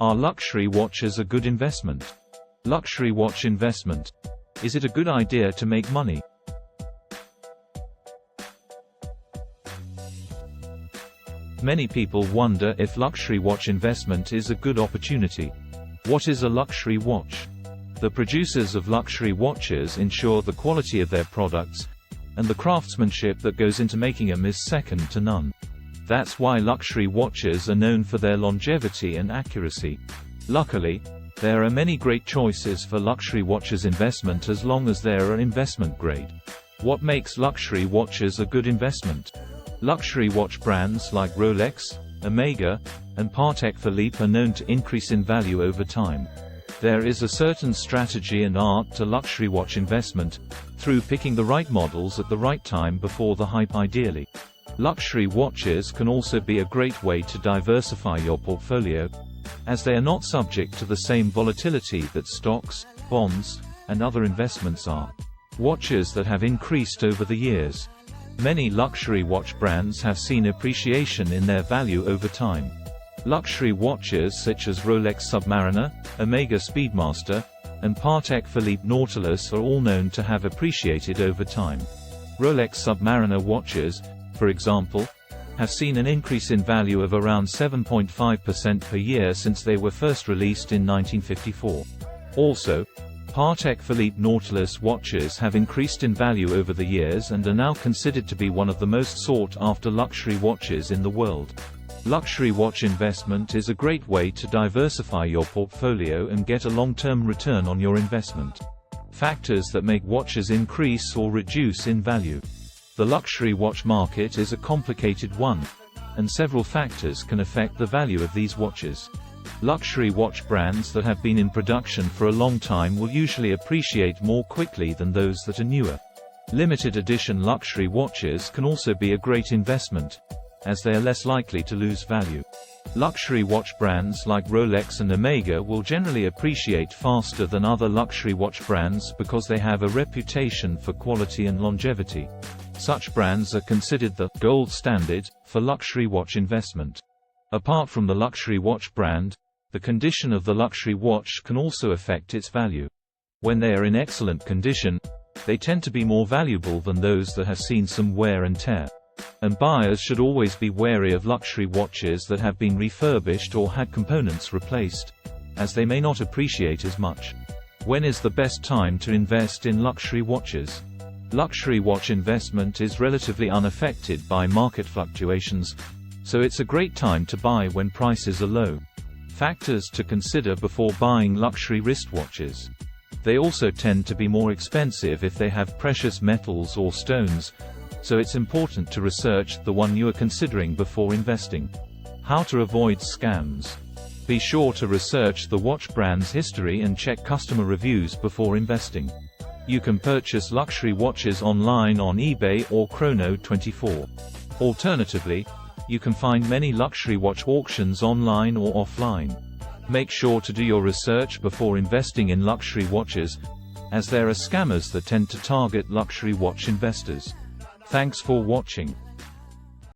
Are luxury watches a good investment? Luxury watch investment. Is it a good idea to make money? Many people wonder if luxury watch investment is a good opportunity. What is a luxury watch? The producers of luxury watches ensure the quality of their products, and the craftsmanship that goes into making them is second to none. That's why luxury watches are known for their longevity and accuracy. Luckily, there are many great choices for luxury watches investment as long as they are investment grade. What makes luxury watches a good investment? Luxury watch brands like Rolex, Omega, and Patek Philippe are known to increase in value over time. There is a certain strategy and art to luxury watch investment, through picking the right models at the right time before the hype ideally. Luxury watches can also be a great way to diversify your portfolio, as they are not subject to the same volatility that stocks, bonds, and other investments are. Watches that have increased over the years. Many luxury watch brands have seen appreciation in their value over time. Luxury watches such as Rolex Submariner, Omega Speedmaster, and Patek Philippe Nautilus are all known to have appreciated over time. Rolex Submariner watches, for example, have seen an increase in value of around 7.5% per year since they were first released in 1954. Also, Patek Philippe Nautilus watches have increased in value over the years and are now considered to be one of the most sought-after luxury watches in the world. Luxury watch investment is a great way to diversify your portfolio and get a long-term return on your investment. Factors that make watches increase or reduce in value. The luxury watch market is a complicated one, and several factors can affect the value of these watches. Luxury watch brands that have been in production for a long time will usually appreciate more quickly than those that are newer. Limited edition luxury watches can also be a great investment, as they are less likely to lose value. Luxury watch brands like Rolex and Omega will generally appreciate faster than other luxury watch brands because they have a reputation for quality and longevity. Such brands are considered the gold standard for luxury watch investment. Apart from the luxury watch brand, the condition of the luxury watch can also affect its value. When they are in excellent condition, they tend to be more valuable than those that have seen some wear and tear. And buyers should always be wary of luxury watches that have been refurbished or had components replaced, as they may not appreciate as much. When is the best time to invest in luxury watches? Luxury watch investment is relatively unaffected by market fluctuations, so it's a great time to buy when prices are low. Factors to consider before buying luxury wristwatches. They also tend to be more expensive if they have precious metals or stones, so it's important to research the one you are considering before investing. How to avoid scams. Be sure to research the watch brand's history and check customer reviews before investing. You can purchase luxury watches online on eBay or Chrono24. Alternatively, you can find many luxury watch auctions online or offline. Make sure to do your research before investing in luxury watches, as there are scammers that tend to target luxury watch investors. Thanks for watching.